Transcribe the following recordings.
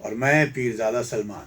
اور میں پیرزادہ سلمان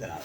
جناب.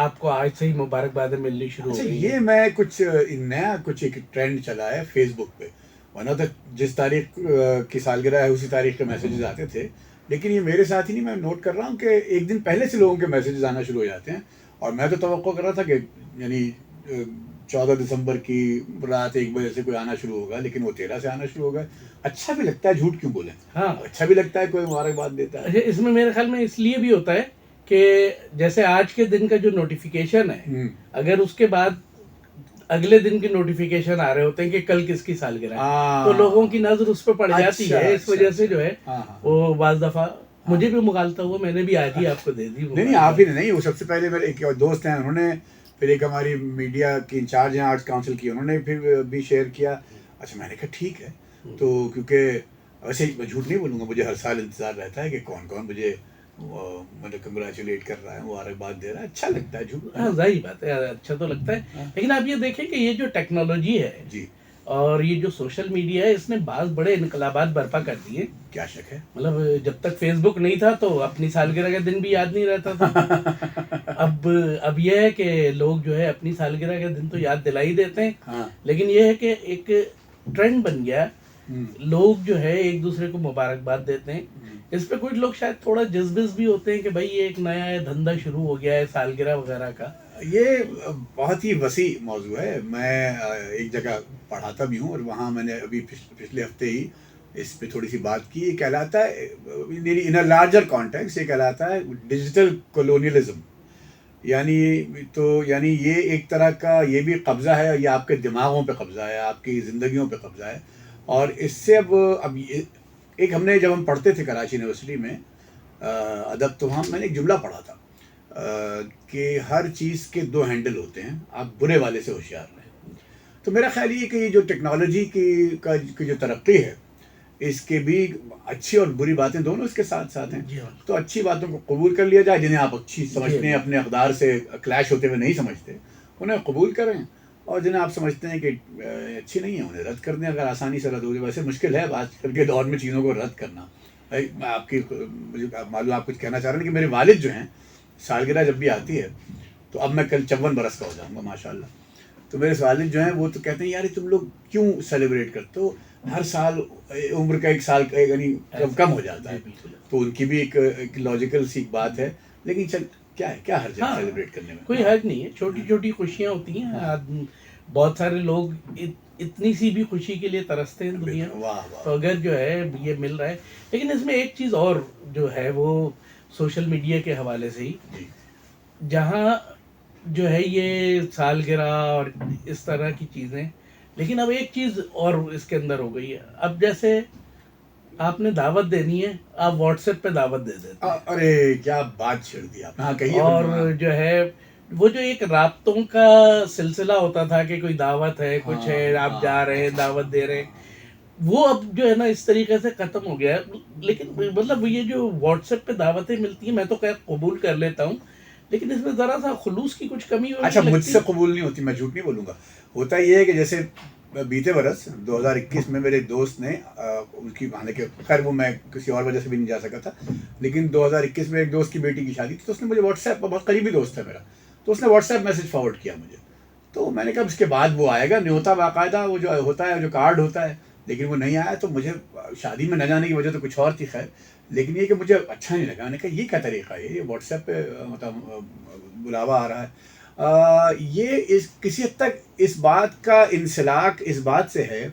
آپ کو آج سے ہی مبارکبادیں ملنی شروع ہو اچھا گئی یہ ہیں۔ میں کچھ نیا کچھ ایک ٹرینڈ چلا ہے فیس بک پہ، ورنہ تو جس تاریخ کی سالگرہ ہے اسی تاریخ کے میسیجز آتے تھے، لیکن یہ میرے ساتھ ہی نہیں، میں نوٹ کر رہا ہوں کہ ایک دن پہلے سے لوگوں کے میسیجز آنا شروع ہو جاتے ہیں. اور میں تو توقع کر رہا تھا کہ یعنی 14 دسمبر کی رات 1 بجے سے کوئی آنا شروع ہوگا، لیکن وہ 13 سے آنا شروع ہوگا. اچھا بھی لگتا ہے، جھوٹ کیوں بولیں، ہاں، اچھا بھی لگتا ہے کوئی مبارکباد دیتا ہے. اچھا، اس میں میرے خیال میں اس لیے بھی ہوتا ہے کہ جیسے آج کے دن کا جو نوٹیفیکیشن ہے، اگر اس کے بعد اگلے دن کے نوٹیفیکیشن آ رہے ہوتے ہیں کہ کل کس کی سالگرہ ہے، تو لوگوں کی نظر اس پہ پڑ جاتی ہے. اس وجہ سے جو ہے وہ بعض دفعہ مجھے بھی مغالطہ ہوا، میں نے بھی آج ہی آپ کو دے دی. نہیں آپ ہی نہیں، وہ سب سے پہلے میرے ایک دوست ہیں، انہوں نے پھر ایک ہماری میڈیا کی انچارج ہیں آرٹس کاؤنسل کی، انہوں نے پھر بھی شیئر کیا. اچھا میں نے کہا ٹھیک ہے، تو کیونکہ ویسے میں جھوٹ نہیں بولوں گا، مجھے ہر سال انتظار رہتا ہے کہ کون کون مجھے مطلب کنگریچولیٹ کر رہا ہے، مبارکباد دے رہا ہے. اچھا لگتا ہے، جھوٹ. ہاں ظاہر بات ہے، اچھا تو لگتا ہے. لیکن آپ یہ دیکھیں کہ یہ جو ٹیکنالوجی ہے جی اور یہ جو سوشل میڈیا ہے، اس نے بعض بڑے انقلابات برپا کر دیے. کیا شک ہے. مطلب جب تک فیس بک نہیں تھا تو اپنی سالگرہ کا دن بھی یاد نہیں رہتا تھا. اب یہ ہے کہ لوگ جو ہے اپنی سالگرہ کا دن تو یاد دلا ہی دیتے ہیں، لیکن یہ ہے کہ ایک ٹرینڈ بن گیا، لوگ جو ہے ایک دوسرے کو مبارکباد دیتے ہیں. اس پہ کچھ لوگ شاید تھوڑا جذبس بھی ہوتے ہیں کہ بھائی یہ ایک نیا دھندا شروع ہو گیا ہے سالگرہ وغیرہ کا. یہ بہت ہی وسیع موضوع ہے. میں ایک جگہ پڑھاتا بھی ہوں، اور وہاں میں نے ابھی پچھلے ہفتے ہی اس پہ تھوڑی سی بات کی. یہ کہلاتا ہے ان اے لارجر کانٹیکسٹ، یہ کہلاتا ہے ڈیجیٹل کولونیلزم. یعنی یہ ایک طرح کا یہ بھی قبضہ ہے، یہ آپ کے دماغوں پہ قبضہ ہے، آپ کی زندگیوں پہ قبضہ ہے. اور اس سے اب ایک ہم نے جب ہم پڑھتے تھے کراچی یونیورسٹی میں ادب، تو میں نے ایک جملہ پڑھا تھا کہ ہر چیز کے 2 ہینڈل ہوتے ہیں، آپ برے والے سے ہوشیار رہیں. تو میرا خیال یہ کہ یہ جو ٹیکنالوجی کی جو ترقی ہے، اس کے بھی اچھی اور بری باتیں دونوں اس کے ساتھ ساتھ ہیں. تو اچھی باتوں کو قبول کر لیا جائے، جنہیں آپ اچھی سمجھتے ہیں، اپنے اقدار سے کلیش ہوتے ہوئے نہیں سمجھتے، انہیں قبول کریں. اور جنہیں آپ سمجھتے ہیں کہ اچھی نہیں ہے، انہیں رد کر دیں اگر آسانی سے رد ہو جائے. ویسے مشکل ہے آج کل کے دور میں چیزوں کو رد کرنا. میں آپ کی مجھے معلوم آپ کچھ کہنا چاہ رہے ہیں کہ میرے والد جو ہیں، سالگرہ جب بھی آتی ہے تو اب میں کل 54 برس کا ہو جاؤں گا ماشاء اللہ. تو میرے والد جو ہیں وہ تو کہتے ہیں یار تم لوگ کیوں سیلیبریٹ کرتے ہو، ہر سال عمر کا 1 سال یعنی کم ہو جاتا ہے. تو ان کی بھی ایک لاجیکل سی بات ہے، لیکن چل کیا حرج ہے سیلیبریٹ کرنے میں. کوئی حرج نہیں ہے، چھوٹی چھوٹی خوشیاں ہوتی ہیں. بہت سارے لوگ اتنی سی بھی خوشی کے لیے ترستے ہیں دنیا میں، تو اگر جو ہے یہ مل رہا ہے. لیکن اس میں ایک چیز اور جو ہے وہ سوشل میڈیا کے حوالے سے ہی، جہاں جو ہے یہ سالگرہ اور اس طرح کی چیزیں، لیکن اب ایک چیز اور اس کے اندر ہو گئی ہے. اب جیسے آپ نے دعوت دینی ہے، آپ واٹس ایپ پہ دعوت دے دیتے ہیں. ارے کیا بات چھڑ دی آپ نے. اور جو ہے وہ جو ایک رابطوں کا سلسلہ ہوتا تھا کہ کوئی دعوت ہے، کچھ ہے، آپ جا رہے ہیں، دعوت دے رہے ہیں، وہ اب جو ہے نا اس طریقے سے ختم ہو گیا ہے. لیکن مطلب یہ جو واٹس ایپ پہ دعوتیں ملتی ہیں، میں تو خیر قبول کر لیتا ہوں، لیکن اس میں ذرا سا خلوص کی کچھ کمی ہوتی ہے. اچھا مجھ سے قبول نہیں ہوتی، میں جھوٹ نہیں بولوں گا. ہوتا یہ ہے کہ جیسے بیتے برس 2021 میں میرے دوست نے ان کی، حالانکہ خیر وہ میں کسی اور وجہ سے بھی نہیں جا سکا تھا، لیکن 2021 میں ایک دوست کی بیٹی کی شادی تھی، تو اس نے مجھے واٹس ایپ، بہت قریبی دوست ہے میرا، تو اس نے واٹس ایپ میسج فارورڈ کیا مجھے. تو میں نے کہا اس کے بعد وہ آئے گا نیوتا باقاعدہ، وہ جو ہوتا ہے جو کارڈ ہوتا ہے، لیکن وہ نہیں آیا. تو مجھے شادی میں نہ جانے کی وجہ تو کچھ اور تھی خیر، لیکن یہ کہ مجھے اچھا نہیں لگا. میں نے کہا یہ کیا طریقہ ہے، یہ واٹس ایپ پہ مطلب بلاوا آ رہا ہے. یہ کسی حد تک اس بات کا انسلاک اس بات سے ہے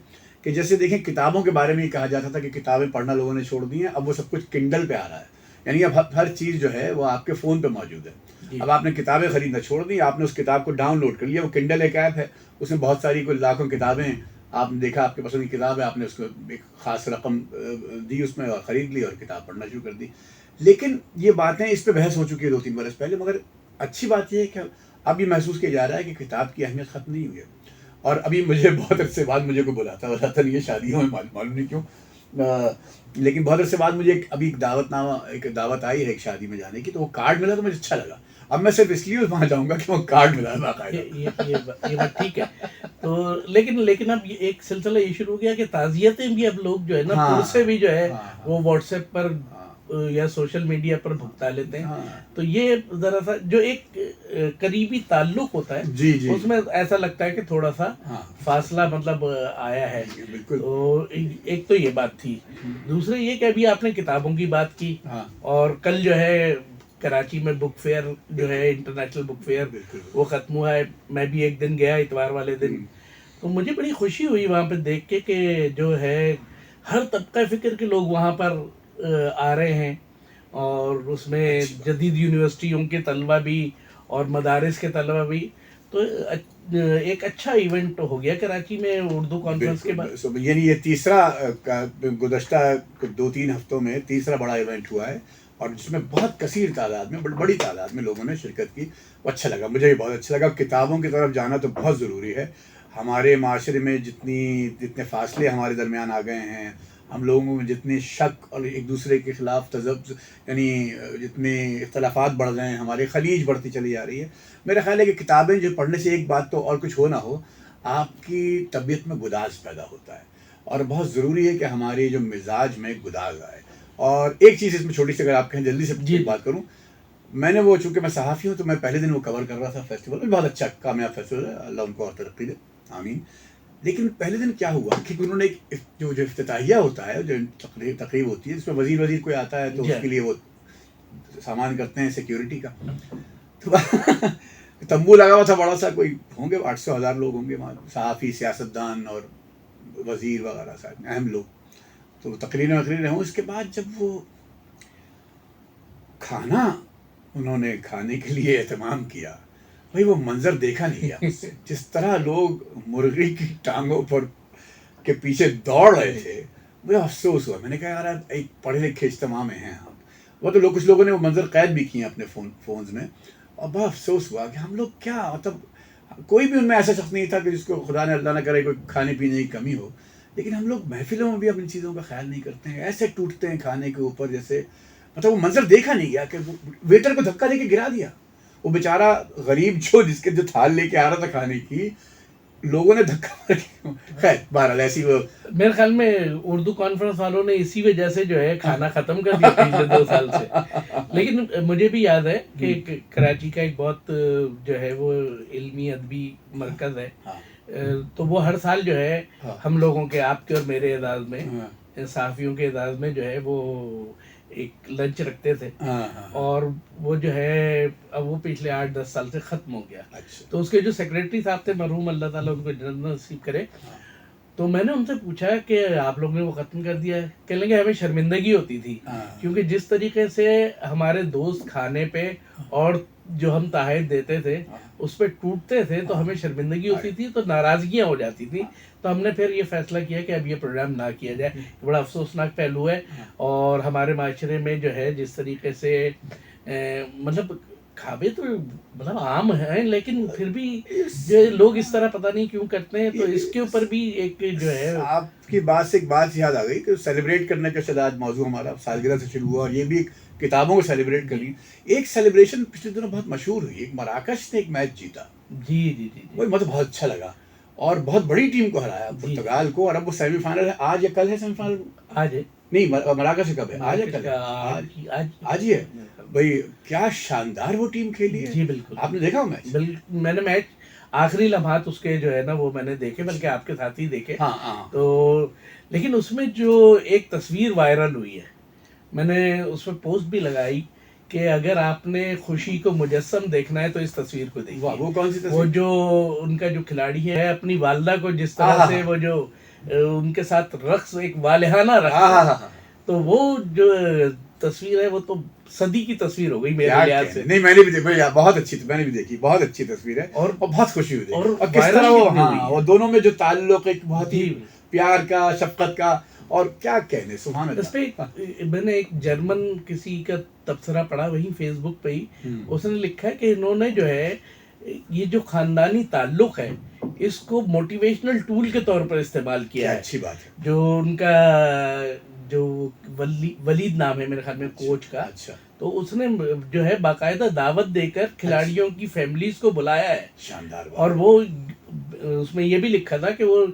کہ جیسے دیکھیں کتابوں کے بارے میں ہی کہا جاتا تھا کہ کتابیں پڑھنا لوگوں نے چھوڑ دی ہیں، اب وہ سب کچھ کنڈل پہ آ رہا ہے. یعنی اب ہر چیز جو ہے وہ آپ کے فون پہ موجود ہے. اب آپ نے کتابیں خریدنا چھوڑ دی، آپ نے اس کتاب کو ڈاؤن لوڈ کر لیا. وہ کنڈل ایک ایپ ہے، اس میں بہت ساری کوئی لاکھوں کتابیں، آپ نے دیکھا آپ کے پسند کی کتاب ہے، آپ نے اس کو ایک خاص رقم دی اس میں اور خرید لی اور کتاب پڑھنا شروع کر دی. لیکن یہ باتیں اس پہ بحث ہو چکی ہے 2-3 برس پہلے. مگر اچھی بات یہ ہے کہ اب یہ محسوس کیا جا رہا ہے کہ کتاب کی اہمیت ختم نہیں ہوئی ہے. اور ابھی مجھے بہت عرصے بعد مجھے کو بلاتا نہیں ہے شادیوں میں، معلوم نہیں کیوں، لیکن بہت عرصے بعد مجھے ابھی ایک دعوت آئی ہے ایک شادی میں جانے کی، تو وہ کارڈ ملا تو مجھے اچھا لگا. اب میں صرف اس لیے وہاں جاؤں گا کہ وہ کارڈ ملا باقاعدہ. یہ بات ٹھیک ہے. تو لیکن اب یہ ایک سلسلہ یہ شروع ہو گیا کہ تعزیتیں بھی اب لوگ جو ہے نا پور سے بھی جو ہے وہ واٹس ایپ پر یا سوشل میڈیا پر بھگتا لیتے ہیں. تو یہ ذرا سا جو ایک قریبی تعلق ہوتا ہے اس میں ایسا لگتا ہے کہ تھوڑا سا فاصلہ مطلب آیا ہے. تو ایک تو یہ بات تھی. دوسرے یہ کہ ابھی آپ نے کتابوں کی بات کی، اور کل جو ہے کراچی میں بک فیئر جو ہے انٹرنیشنل بک فیئر وہ ختم ہوا ہے. میں بھی ایک دن گیا اتوار والے دن، تو مجھے بڑی خوشی ہوئی وہاں پہ دیکھ کے کہ جو ہے ہر طبقہ فکر کے لوگ وہاں پر آ رہے ہیں، اور اس میں جدید یونیورسٹیوں کے طلبہ بھی اور مدارس کے طلبہ بھی. تو ایک اچھا ایونٹ ہو گیا کراچی میں اردو کانفرنس کے بعد. یعنی یہ تیسرا گزشتہ 2-3 ہفتوں میں تیسرا بڑا ایونٹ ہوا ہے، اور جس میں بہت کثیر تعداد میں بڑی تعداد میں لوگوں نے شرکت کی. وہ اچھا لگا، مجھے بھی بہت اچھا لگا. کتابوں کی طرف جانا تو بہت ضروری ہے. ہمارے معاشرے میں جتنے فاصلے ہمارے درمیان آ گئے ہیں، ہم لوگوں میں جتنے شک اور ایک دوسرے کے خلاف تذبذب، یعنی جتنے اختلافات بڑھ گئے ہیں، ہماری خلیج بڑھتی چلی جا رہی ہے. میرا خیال ہے کہ کتابیں جو پڑھنے سے ایک بات تو اور کچھ ہو نہ ہو، آپ کی طبیعت میں گداز پیدا ہوتا ہے، اور بہت ضروری ہے کہ ہماری جو مزاج میں گداز آئے. اور ایک چیز اس میں چھوٹی سی اگر آپ کہیں جلدی سے بات کروں، میں نے وہ چونکہ میں صحافی ہوں تو میں پہلے دن وہ کور کر رہا تھا فیسٹیول، بہت اچھا کامیاب فیسٹیول ہے، اللہ ان کو اور ترقی دے، آمین. لیکن پہلے دن کیا ہوا کہ انہوں نے جو افتتاحیہ ہوتا ہے، جو تقریب ہوتی ہے، اس میں وزیر کوئی آتا ہے تو اس کے لیے وہ سامان کرتے ہیں سیکیورٹی کا. تو تمبو لگا ہوا تھا بڑا سا، کوئی ہوں گے 800,000 لوگ ہوں گے وہاں، صحافی، سیاستدان اور وزیر وغیرہ سارے اہم لوگ. تو تقریر ہوں. اس کے بعد جب وہ کھانا انہوں نے کھانے کے لیے اہتمام کیا، بھائی وہ منظر دیکھا نہیں گیا. جس طرح لوگ مرغی کی ٹانگوں پر کے پیچھے دوڑ رہے تھے، مجھے افسوس ہوا. میں نے کہا یار ایک پڑھے لکھے اجتماع میں ہیں ہم. وہ تو کچھ لوگوں نے وہ منظر قید بھی کیے اپنے فونز میں، اور بہت افسوس ہوا کہ ہم لوگ کیا مطلب کوئی بھی ان میں ایسا شخص نہیں تھا کہ جس کو خدا نے اللہ نہ کرے کوئی کھانے پینے کی کمی ہو. لیکن ہم لوگ محفلوں میں بھی اب ان چیزوں کا خیال نہیں کرتے ہیں، ایسے ٹوٹتے ہیں کھانے کے اوپر جیسے مطلب وہ منظر دیکھا نہیں گیا کہ ویٹر کو دھکا دے کے گرا دیا. وہ بیچارہ غریب جس کے جو تھال لے کے آ رہا تھا کھانے کی، لوگوں نے دھکا مار کے. خیر بہرحال ایسی وہ میرے خیال میں اردو کانفرنس والوں نے اسی وجہ سے جو ہے کھانا ختم کر دیا پچھلے 2 سال سے. لیکن مجھے بھی یاد ہے کہ کراچی کا ایک بہت جو ہے وہ علمی ادبی مرکز ہے، تو وہ ہر سال جو ہے ہم لوگوں کے، آپ کے اور میرے اعزاز میں، صحافیوں کے اعزاز میں جو ہے وہ ایک لنچ رکھتے تھے. اور وہ جو ہے اب وہ پچھلے 8-10 سال سے ختم ہو گیا. تو اس کے جو سیکریٹری صاحب تھے مرحوم، اللہ تعالیٰ ان کو جنت نصیب کرے، تو میں نے ان سے پوچھا کہ آپ لوگ نے وہ ختم کر دیا ہے؟ کہنے لگے ہمیں شرمندگی ہوتی تھی، کیونکہ جس طریقے سے ہمارے دوست کھانے پہ اور جو ہم تحائف دیتے تھے اس پہ ٹوٹتے تھے تو ہمیں شرمندگی ہوتی تھی، تو ناراضگیاں ہو جاتی تھیں. تو ہم نے پھر یہ فیصلہ کیا کہ اب یہ پروگرام نہ کیا جائے. بڑا افسوسناک پہلو ہے. اور ہمارے معاشرے میں جو ہے جس طریقے سے مطلب کھابے تو مطلب عام ہیں، لیکن پھر بھی جو لوگ اس طرح پتہ نہیں کیوں کرتے ہیں. تو اس کے اوپر بھی ایک جو ہے آپ کی بات سے ایک بات یاد آ گئی کہ سیلیبریٹ کرنے کا شاید آج موضوع ہمارا سالگرہ سے شروع ہوا، اور یہ بھی کتابوں کو سیلیبریٹ کر لی. ایک سیلیبریشن پچھلے دنوں بہت مشہور ہوئی، ایک مراکش نے ایک میچ جیتا. جی وہ مطلب بہت اچھا لگا، اور بہت بڑی ٹیم کو ہرایا پرتگال کو. اور اب وہ سیمی فائنل ہے، آج یا کل ہے سیمی فائنل؟ آج ہے نہیں، مراکش کب ہے؟ آج ہے کل؟ آج ہی ہے. بھائی کیا شاندار وہ ٹیم کھیلی ہے. جی بالکل. آپ نے دیکھا وہ میچ؟ بالکل میں نے میچ آخری لمحات اس کے جو ہے نا وہ میں نے دیکھے، بلکہ آپ کے ساتھ ہی دیکھے. تو لیکن اس میں جو ایک تصویر وائرل ہوئی ہے، میں نے اس میں پوسٹ بھی لگائی کہ اگر آپ نے خوشی کو مجسم دیکھنا ہے تو اس تصویر کو دیکھیے. وہ کون سی تصویر؟ وہ جو ان کا جو کھلاڑی ہے اپنی والدہ کو جس طرح سے وہ جو ان کے ساتھ رقص، ایک والہانہ رقص، تو وہ جو تصویر ہے وہ تو صدی کی تصویر ہو گئی میرے لحاظ سے. نہیں میں نے بھی دیکھی، بہت اچھی، میں نے بھی دیکھی، بہت اچھی تصویر ہے، اور بہت خوشی ہوئی. اور کس طرح وہ دونوں میں جو تعلق ایک بہت ہی پیار کا، شفقت کا، اور کیا کہنے، سبحان اللہ. اس پہ میں نے ایک جرمن کسی کا تبصرہ پڑھا وہیں فیس بک پہ ہی، اس نے لکھا ہے کہ انہوں نے جو ہے یہ جو خاندانی تعلق ہے اس کو موٹیویشنل ٹول کے طور پر استعمال کیا ہے. اچھی بات ہے. جو ان کا جو ولید نام ہے میرے خیال میں کوچ کا, اچھا, تو اس نے جو ہے باقاعدہ دعوت دے کر کھلاڑیوں کی فیملیز کو بلایا ہے. شاندار. اور وہ اس میں یہ بھی لکھا تھا کہ وہ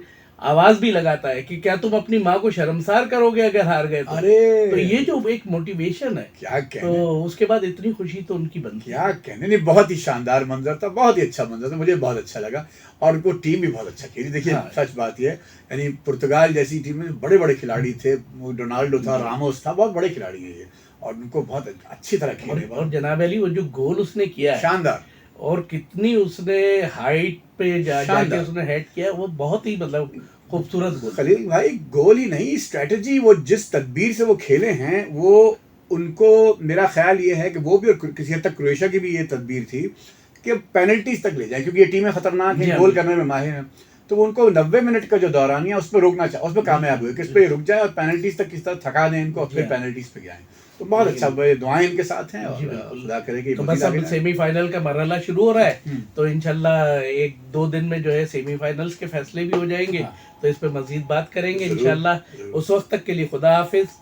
آواز بھی لگاتا ہے کہ کیا تم اپنی ماں کو شرمسار کرو گے اگر ہار گئے تو. ارے تو یہ جو ایک موٹیویشن ہے, کیا کہنے, تو اس کے بعد اتنی خوشی تو ان کی بنتی. کیا کہنے, نہیں بہت ہی شاندار منظر تھا, بہت ہی اچھا منظر تھا, مجھے بہت اچھا لگا. اور ان کو ٹیم بھی بہت اچھا کھیلی. دیکھیے سچ بات یہ ہے, یعنی پرتگال جیسی ٹیم میں بڑے بڑے کھلاڑی تھے, ڈونالڈو تھا, راموس تھا, بہت بڑے کھلاڑی ہیں یہ, اور ان کو بہت اچھی طرح کھیلے. اور جناب علی وہ جو گول اس نے کیا ہے, شاندار, اور کتنی اس نے ہائٹ پہ جا کے اس نے ہیڈ کیا, وہ بہت ہی مطلب خوبصورت گول. خلیل بھائی گول ہی نہیں, اسٹریٹجی, وہ جس تدبیر سے وہ کھیلے ہیں, وہ ان کو میرا خیال یہ ہے کہ وہ بھی, اور کسی حد تک کروشیا کی بھی یہ تدبیر تھی کہ پینلٹیز تک لے جائیں, کیونکہ یہ ٹیمیں خطرناک ہیں, گول کرنے میں ماہر ہیں. تو وہ ان کو 90 منٹ کا جو دورانیہ اس پہ روکنا چاہے, اس پہ کامیاب ہوئے کہ اس پہ یہ رک جائے اور پینلٹیز تک کس طرح تھکا دیں ان کو, پھر پینلٹیز پہ جائیں. تو بہت اچھا, دعائیں ان کے ساتھ ہیں, اور خدا کرے کہ تو بس اب سیمی فائنل کا مرحلہ شروع ہو رہا ہے, تو انشاءاللہ 1-2 دن میں جو ہے سیمی فائنلز کے فیصلے بھی ہو جائیں گے, تو اس پہ مزید بات کریں گے انشاءاللہ. اس وقت تک کے لیے خدا حافظ.